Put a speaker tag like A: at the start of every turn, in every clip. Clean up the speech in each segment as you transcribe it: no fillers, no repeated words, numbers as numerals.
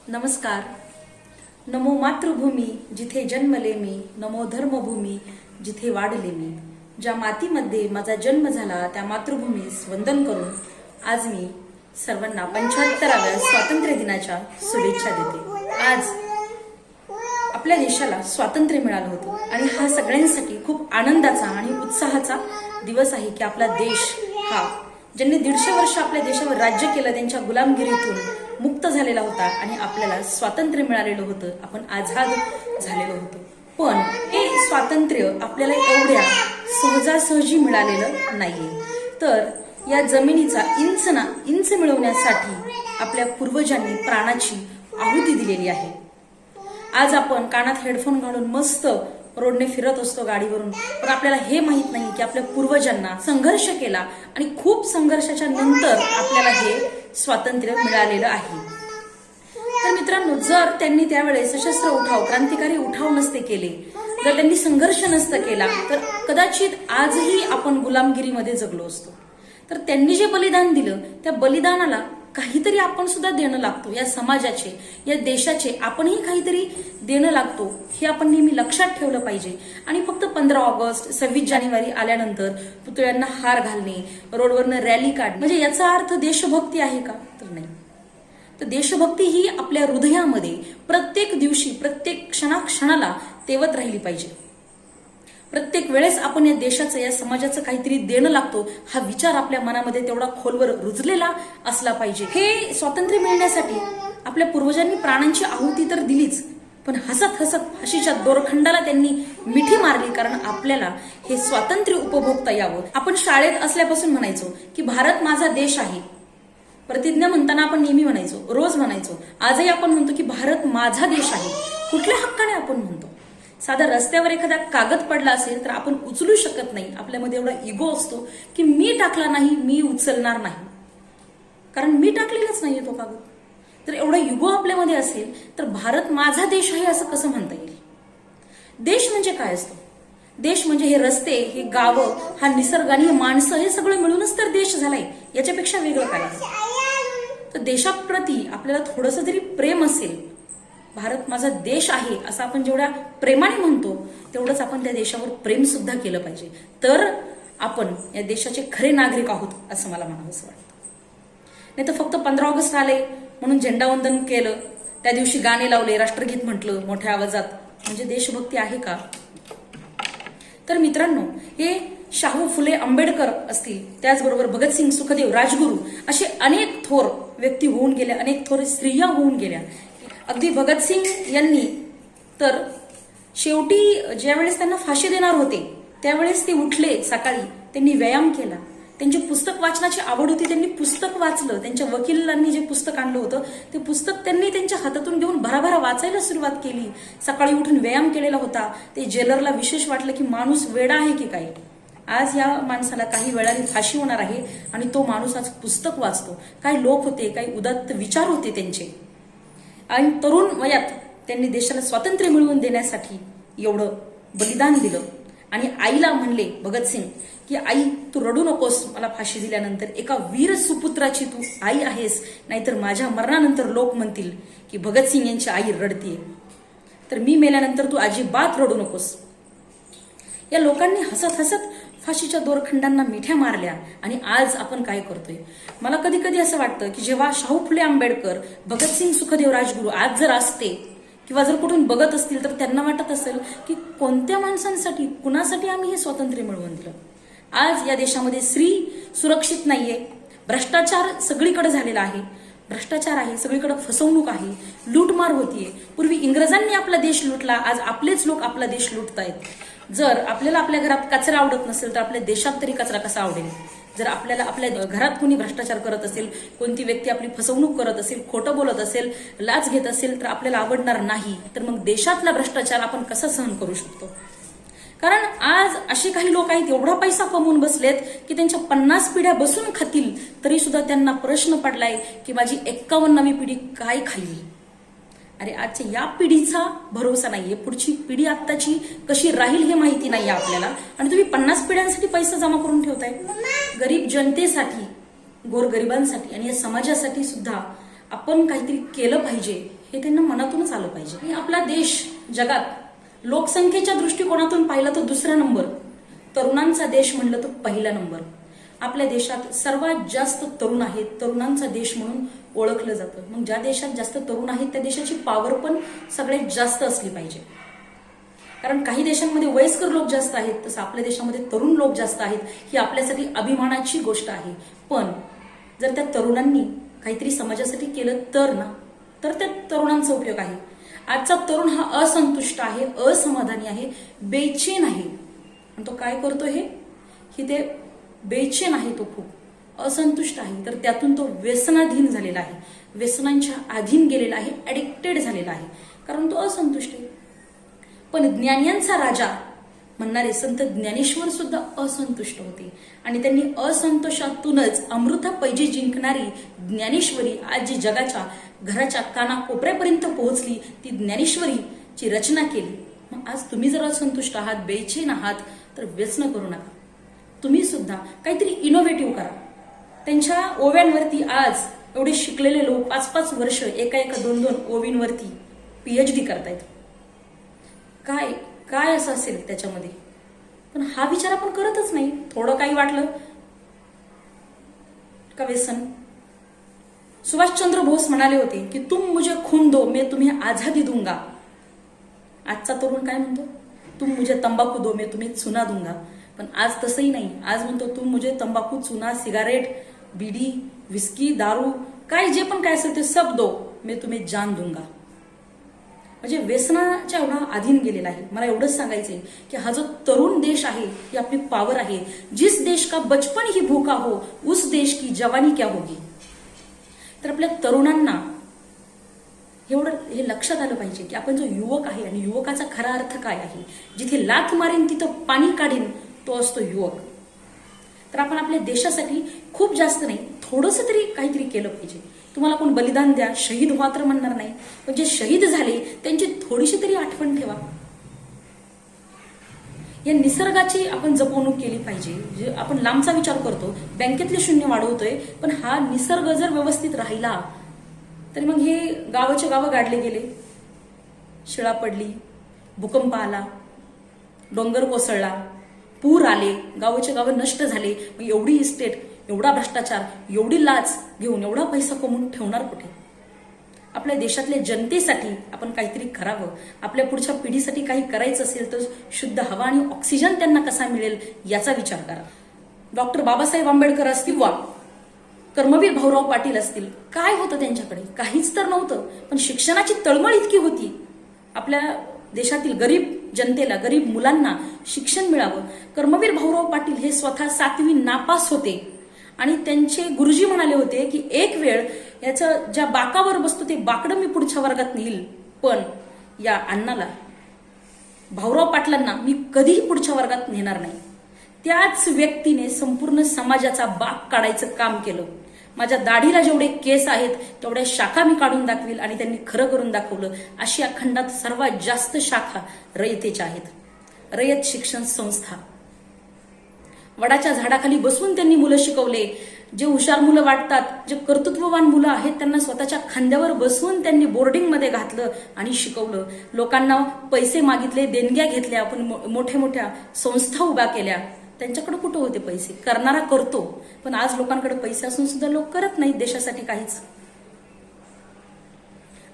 A: नमस्कार. नमो मातृभूमी जिथे जन्मले मी, नमो धर्मभूमी जिथे वाढले मी. ज्या मातीमध्ये माझा जन्म झाला त्या मातृभूमीस वंदन करून आज मी सर्वांना 75व्या स्वातंत्र्य दिनाच्या शुभेच्छा देते. आज आपल्या देशाला स्वातंत्र्य मिळालं होतं आणि हा सगळ्यांसाठी खूप आनंदाचा आणि उत्साहाचा दिवस आहे की आपला देश हा ज्यांनी 150 वर्ष आपल्या देशावर राज्य केलं त्यांच्या गुलामगिरीतून मुक्त झालेला होता आणि आपल्याला स्वातंत्र्य मिळालेलं होतं. आपण आझाद झालेलो होतो. पण हे स्वातंत्र्य आपल्याला एवढ्या सहजासहजी मिळालेलं नाहीये. तर या जमिनीचा इंच मिळवण्यासाठी आपल्या पूर्वजांनी प्राणाची आहुती दिलेली आहे. आज आपण कानात हेडफोन घालून मस्त रोडने फिरत असतो गाडीवरून, पण आपल्याला हे माहित नाही की आपल्या पूर्वजांना संघर्ष केला आणि खूप संघर्षाच्या नंतर आपल्याला हे स्वातंत्र्य मिळालेलं आहे. तर मित्रांनो, जर त्यांनी त्यावेळेस सशस्त्र उठाव, क्रांतिकारी उठाव नसते केले, जर त्यांनी संघर्ष नसता केला, तर कदाचित आजही आपण गुलामगिरीमध्ये जगलो असतो. तर त्यांनी जे बलिदान दिलं त्या बलिदानाला काहीतरी आपण सुद्धा देणं लागतो. या समाजाचे, या देशाचे आपणही काहीतरी देणं लागतो हे आपण नेहमी लक्षात ठेवलं पाहिजे. आणि फक्त 15 ऑगस्ट 26 जानेवारी आल्यानंतर पुतळ्यांना हार घालणे, रोडवरनं रॅली काढणे म्हणजे याचा अर्थ देशभक्ती आहे का? तर नाही. तर देशभक्ती ही आपल्या हृदयामध्ये प्रत्येक दिवशी, प्रत्येक क्षणाला तेवत राहिली पाहिजे. प्रत्येक वेळेस आपण या देशाचं, या समाजाचं काहीतरी देणं लागतो हा विचार आपल्या मनामध्ये तेवढा खोलवर रुजलेला असला पाहिजे. हे स्वातंत्र्य मिळण्यासाठी आपल्या पूर्वजांनी प्राणांची आहुती तर दिलीच, पण हसत हसत फाशीच्या दोरखंडाला त्यांनी मिठी मारली, कारण आपल्याला हे स्वातंत्र्य उपभोगता यावं. आपण शाळेत असल्यापासून म्हणायचो की भारत माझा देश आहे. प्रतिज्ञा म्हणताना आपण नेहमी म्हणायचो, रोज म्हणायचो. आजही आपण म्हणतो की भारत माझा देश आहे. कुठल्या हक्काने आपण म्हणतो? साधा रस्त्यावर एखादा कागद पडला असेल तर आपण उचलू शकत नाही. आपल्यामध्ये एवढा इगो असतो की मी टाकला नाही, मी उचलणार नाही, कारण मी टाकलेलाच नाहीये तो कागद. तर एवढा इगो आपल्यामध्ये असेल तर भारत माझा देश आहे असं कसं म्हणता येईल? देश म्हणजे काय असतो? देश म्हणजे हे रस्ते, हे गावं, हा निसर्ग आणि हे माणसं, हे सगळं मिळूनच तर देश झालाय. याच्यापेक्षा वेगळं काय? तर देशाप्रती आपल्याला थोडंसं जरी प्रेम असेल, भारत माझा देश आहे असं आपण जेवढ्या प्रेमाने म्हणतो तेवढंच आपण त्या देशावर प्रेम सुद्धा केलं पाहिजे. तर आपण या देशाचे खरे नागरिक आहोत असं मला म्हणावंसं वाटतं. नाही तर फक्त 15 ऑगस्ट आले म्हणून झेंडावंदन केलं, त्या दिवशी गाणे लावले, राष्ट्रगीत म्हटलं मोठ्या आवाजात, म्हणजे देशभक्ती आहे का? तर मित्रांनो, हे शाहू फुले आंबेडकर असतील, त्याचबरोबर भगतसिंग, सुखदेव, राजगुरू असे अनेक थोर व्यक्ती होऊन गेल्या, अनेक थोर स्त्रिया होऊन गेल्या. अगदी भगतसिंग यांनी तर शेवटी ज्यावेळेस त्यांना फाशी देणार होते त्यावेळेस ते उठले सकाळी, त्यांनी व्यायाम केला, त्यांची पुस्तक वाचनाची आवड होती, त्यांनी पुस्तक वाचलं. त्यांच्या वकिलांनी जे पुस्तक आणलं होतं ते पुस्तक त्यांनी त्यांच्या हातातून घेऊन भराभरा वाचायला सुरुवात केली. सकाळी उठून व्यायाम केलेला होता. ते जेलरला विशेष वाटलं की माणूस वेडा आहे की काय, आज या माणसाला काही वेळाने फाशी होणार आहे आणि तो माणूस आज पुस्तक वाचतो. काही लोक होते, काही उदात्त विचार होते त्यांचे, आणि तरुण वयात त्यांनी देशाला स्वातंत्र्य मिळवून देण्यासाठी एवढं बलिदान दिलं. आणि आईला म्हणले भगतसिंग की आई तू रडू नकोस, मला फाशी दिल्यानंतर एका वीर सुपुत्राची तू आई आहेस, नाहीतर माझ्या मरणानंतर लोक म्हणतील की भगतसिंग यांची आई रडतीये, तर मी मेल्यानंतर तू अजिबात रडू नकोस. या लोकांनी हसत हसत फाशीच्या दोरखंडांना मिठ्या मारल्या. आणि आज आपण काय करतोय? मला कधी कधी असं वाटतं की जेव्हा शाहू फुले आंबेडकर, भगतसिंग, सुखदेव, राजगुरू आज जर असते किंवा जर कुठून बघत असतील तर त्यांना वाटत असेल की कोणत्या माणसांसाठी, कुणासाठी आम्ही हे स्वातंत्र्य मिळवून दिलं. आज या देशामध्ये स्त्री सुरक्षित नाहीये, भ्रष्टाचार सगळीकडे झालेला आहे, भ्रष्टाचार आहे, सगळीकडे फसवणूक आहे, लूटमार होतीये. पूर्वी इंग्रजांनी आपला देश लुटला, आज आपलेच लोक आपला देश लुटतायत. जर आपल्याला आपल्या घरात कचरा आवडत नसेल तर आपल्या देशात तरी कचरा कसा आवडेल? जर आपल्याला आपल्या घरात कोणी भ्रष्टाचार करत असेल, कोणती व्यक्ती आपली फसवणूक करत असेल, खोटं बोलत असेल, लाच घेत असेल तर आपल्याला आवडणार नाही. तर मग देशातला भ्रष्टाचार आपण कसा सहन करू शकतो? कारण आज असे काही लोक आहेत, एवढा पैसा कमवून बसलेत की त्यांच्या 50 पिढ्या बसून खातील तरी सुद्धा त्यांना प्रश्न पडलाय की माझी 51वी पिढी काय खाईल. अरे आजच्या या पिढीचा भरोसा नाहीये, पुढची पिढी आत्ताची कशी राहील हे माहिती नाहीये आपल्याला, आणि तुम्ही 50 पिढ्यांसाठी पैसा जमा करून ठेवताय. गरीब जनतेसाठी, गोरगरिबांसाठी आणि या समाजासाठी सुद्धा आपण काहीतरी केलं पाहिजे हे त्यांना मनातूनच आलं पाहिजे. आणि आपला देश जगात लोकसंख्येच्या दृष्टिकोनातून पाहिलं तर दुसरा नंबर, तरुणांचा देश म्हणलं तर पहिला नंबर. आपल्या देशात सर्वात जास्त तरुण आहेत, तरुणांचा देश म्हणून ओळखलं जातं. मग ज्या देशात जास्त तरुण आहेत त्या देशाची पॉवर पण सगळ्यात जास्त असली पाहिजे. कारण काही देशांमध्ये वयस्कर लोक जास्त आहेत, तसं आपल्या देशामध्ये तरुण लोक जास्त आहेत. ही आपल्यासाठी अभिमानाची गोष्ट आहे. पण जर त्या तरुणांनी काहीतरी समाजासाठी केलं तर त्या तरुणांचा उपयोग आहे. आजचा तरुण हा असंतुष्ट आहे, असमाधानी आहे, बेचैन आहे. आणि तो काय करतो हे ते बेचैन आहे, तो खूप असंतुष्ट आहे. तर त्यातून तो व्यसनाधीन झालेला आहे, व्यसनांच्या अधीन गेलेला आहे, ऍडिक्टेड झालेला आहे, कारण तो असंतुष्ट आहे. पण ज्ञानियांचा राजा म्हणणारे संत ज्ञानेश्वर सुद्धा असंतुष्ट होते. आणि त्यांनी असंतोषातूनच अमृता पैजी जिंकणारी ज्ञानेश्वरी आज जी जगाच्या घराच्या कानाकोपऱ्यापर्यंत पोहोचली, ती ज्ञानेश्वरीची रचना केली. मग आज तुम्ही जर असंतुष्ट आहात, बेचैन आहात, तर व्यसन करू नका. तुम्ही सुद्धा काहीतरी इनोव्हेटिव्ह करा. त्यांच्या ओव्यांवरती आज एवढे शिकलेले लोक 5-5 वर्ष एका 2-2 ओवींवरती PhD करतायत. काय असं असेल त्याच्यामध्ये? पण हा विचार आपण करतच नाही. थोडं काही वाटलं का व्यसन. सुभाषचंद्र बोस म्हणाले होते की तुम मुझे खून दो मैं तुम्हें आझादी दूंगा. आजचा तरुण काय म्हणतो? तुम मुझे तंबाखू दो मैं तुम्हें चुना दूंगा. पण आज तसंही नाही. आज म्हणतो तुम मुझे तंबाखू, चुना, सिगारेट, बीडी, विस्की, दारू, काय जे पण काय असेल ते सब दो मैं तुम्हें जान दूंगा. म्हणजे व्यसनाच्या एवढा अधीन गेलेला आहे. मला एवढंच सांगायचंय की हा जो तरुण देश आहे ही आपली पॉवर आहे. जिस देश का बचपन ही भूखा हो उस देश की जवानी क्या होगी. तर आपल्या तरुणांना एवढं हे लक्षात आलं पाहिजे की आपण जो युवक आहे आणि युवकाचा खरा अर्थ काय आहे. जिथे लाथ मारेन तिथं पाणी काढीन तो असतो युवक. तर आपण आपल्या देशासाठी खूप जास्त नाही, थोडंसं तरी काहीतरी केलं पाहिजे. तुम्हाला कोण बलिदान द्या, शहीद व्हा तर म्हणणार नाही, पण जे शहीद झाले त्यांची थोडीशी तरी आठवण ठेवा. या निसर्गाची आपण जपवणूक केली पाहिजे. जे आपण लांबचा विचार करतो, बँकेतले शून्य वाढवतोय, पण हा निसर्ग जर व्यवस्थित राहिला तरी मग हे गावाचे गावं गाडले गेले, शिळा पडली, भूकंप आला, डोंगर कोसळला, पूर आले, गावाचे गावं नष्ट झाले. मग एवढी इस्टेट, एवढा भ्रष्टाचार, एवढी लाच घेऊन एवढा पैसा कमवून ठेवणार कुठे? आपल्या देशातल्या जनतेसाठी आपण काहीतरी करावं. आपल्या पुढच्या पिढीसाठी काही करायचं असेल तर शुद्ध हवा आणि ऑक्सिजन त्यांना कसा मिळेल याचा विचार करा. डॉक्टर बाबासाहेब आंबेडकर असतील वा कर्मवीर भाऊराव पाटील असतील, काय होतं त्यांच्याकडे? काहीच तर नव्हतं, पण शिक्षणाची तळमळ इतकी होती. आपल्या देशातील गरीब जनतेला, गरीब मुलांना शिक्षण मिळावं. कर्मवीर भाऊराव पाटील हे स्वतः 7वी नापास होते आणि त्यांचे गुरुजी म्हणाले होते की एक वेळ याचं ज्या बाकावर बसतो ते बाकडं मी पुढच्या वर्गात नेईल, पण या अण्णाला, भाऊराव पाटलांना मी कधीही पुढच्या वर्गात नेणार नाही. त्याच व्यक्तीने संपूर्ण समाजाचा बाक काढायचं काम केलं. माझ्या दाढीला जेवढे केस आहेत तेवढ्या शाखा मी काढून दाखवील, आणि त्यांनी खरं करून दाखवलं. आशिया खंडात सर्वात जास्त शाखा रयतेच्या आहेत. रयत शिक्षण संस्था. वडाच्या झाडाखाली बसून त्यांनी मुलं शिकवले. जे हुशार मुलं वाटतात, जे कर्तृत्ववान मुलं आहेत, त्यांना स्वतःच्या खांद्यावर बसवून त्यांनी बोर्डिंगमध्ये घातलं आणि शिकवलं. लोकांना पैसे मागितले, देणग्या घेतल्या, आपण मोठ्या मोठ्या संस्था उभ्या केल्या. त्यांच्याकडे कुठं होते पैसे? करणारा करतो, पण आज लोकांकडे पैसे असून सुद्धा लोक करत नाहीत देशासाठी काहीच.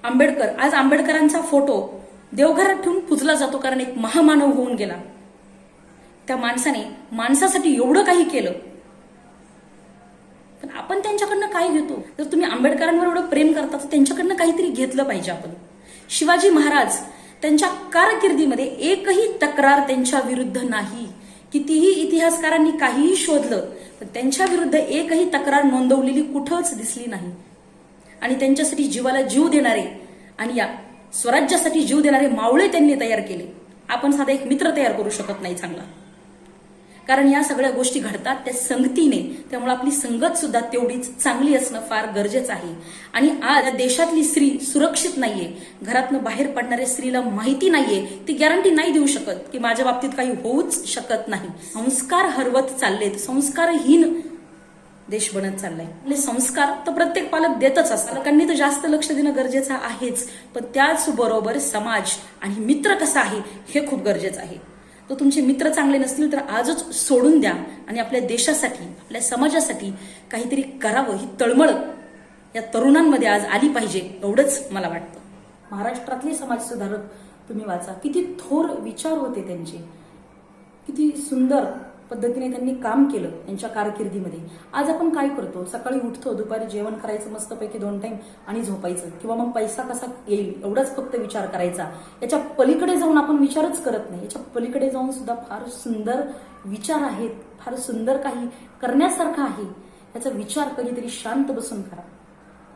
A: आंबेडकर, आज आंबेडकरांचा फोटो देवघरात ठेवून पुजला जातो कारण एक महामानव होऊन गेला. त्या माणसाने माणसासाठी एवढं काही केलं, पण आपण त्यांच्याकडनं काय घेतो? जर तुम्ही आंबेडकरांवर एवढं प्रेम करता तर त्यांच्याकडनं काहीतरी घेतलं पाहिजे आपण. शिवाजी महाराज, त्यांच्या कारकिर्दीमध्ये एकही तक्रार त्यांच्या विरुद्ध नाही. कितीही इतिहासकारांनी काहीही शोधलं पण त्यांच्या विरुद्ध एकही तक्रार नोंदवलेली कुठंच दिसली नाही. आणि त्यांच्यासाठी जीवाला जीव देणारे आणि या स्वराज्यासाठी जीव देणारे मावळे त्यांनी तयार केले. आपण साधा एक मित्र तयार करू शकत नाही चांगला, कारण या सगळ्या गोष्टी घडतात त्या संगतीने. त्यामुळे आपली संगत सुद्धा तेवढीच चांगली असणं फार गरजेचं आहे. आणि आज देशातली स्त्री सुरक्षित नाहीये. घरातनं बाहेर पडणाऱ्या स्त्रीला माहिती नाहीये, ती गॅरंटी नाही देऊ शकत की माझ्या बाबतीत काही होऊच शकत नाही. संस्कार हरवत चाललेत, संस्कारहीन देश बनत चाललाय. आपले संस्कार तर प्रत्येक पालक देतच असतात. पालकांनी तर जास्त लक्ष देणं गरजेचं आहेच, पण त्याचबरोबर समाज आणि मित्र कसा आहे हे खूप गरजेचं आहे. तर तुमचे मित्र चांगले नसतील तर आजच सोडून द्या आणि आपल्या देशासाठी, आपल्या समाजासाठी काहीतरी करावं, ही तळमळ या तरुणांमध्ये आज आली पाहिजे, एवढंच मला वाटतं. महाराष्ट्रातले समाजसुधारक तुम्ही वाचा, किती थोर विचार होते त्यांचे, किती सुंदर पद्धतीने त्यांनी काम केलं त्यांच्या कारकिर्दीमध्ये. आज आपण काय करतो, सकाळी उठतो, दुपारी जेवण करायचं मस्तपैकी 2 टाइम आणि झोपायचं, किंवा मग पैसा कसा येईल एवढाच फक्त विचार करायचा. याच्या पलीकडे जाऊन आपण विचारच करत नाही. याच्या पलीकडे जाऊन सुद्धा फार सुंदर विचार आहेत, फार सुंदर काही करण्यासारखं आहे. याचा विचार कधीतरी शांत बसून करा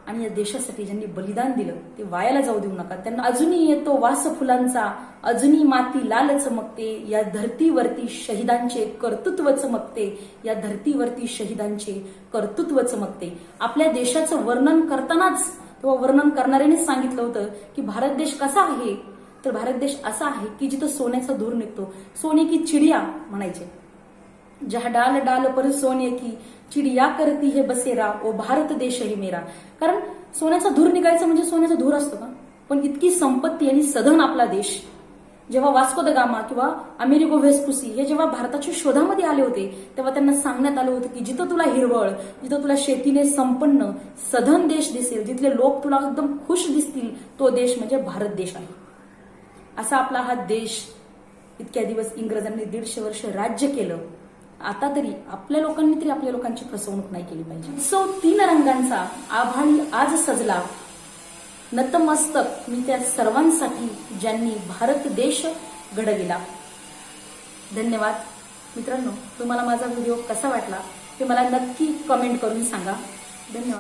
A: आणि या देशासाठी ज्यांनी बलिदान दिलं ते वायाला जाऊ देऊ नका. त्यांना अजूनही येतो वास फुलांचा, अजूनही माती लाल चमकते, या धरतीवरती शहीदांचे कर्तृत्व चमकते, या धरतीवरती शहीदांचे कर्तृत्व चमकते. आपल्या देशाचं वर्णन करतानाच तेव्हा वर्णन करणाऱ्यानेच सांगितलं होतं की भारत देश कसा आहे, तर भारत देश असा आहे की जिथं सोन्याचा धूर निघतो. सोने की चिडिया म्हणायचे, जहा डाल डाल पर सोने की चिडिया करती है बसेरा, ओ भारत देश है मेरा. कारण सोन्याचा धूर निघायचं म्हणजे सोन्याचा धूर असतो का, पण इतकी संपत्ती आणि सधन आपला देश. जेव्हा वास्को द गामा किंवा अमेरिगो व्हेस्पुसी हे जेव्हा भारताच्या शोधामध्ये आले होते तेव्हा त्यांना सांगण्यात आलं होतं की जिथं तुला हिरवळ, जिथं तुला शेतीने संपन्न सधन देश दिसेल, जिथले लोक तुला एकदम खुश दिसतील, तो देश म्हणजे भारत देश आहे. असा आपला हा देश इतक्या दिवस इंग्रजांनी 150 वर्ष राज्य केलं. आता तरी आपल्या लोकांनी तरी आपल्या लोकांची फसवणूक नाही केली पाहिजे. सो 3 रंगांचा आभाळी आज सजला, नतमस्तक मी त्या सर्वांसाठी ज्यांनी भारत देश घडविला. धन्यवाद मित्रांनो. तुम्हाला माझा व्हिडिओ कसा वाटला ते मला नक्की कमेंट करून सांगा. धन्यवाद.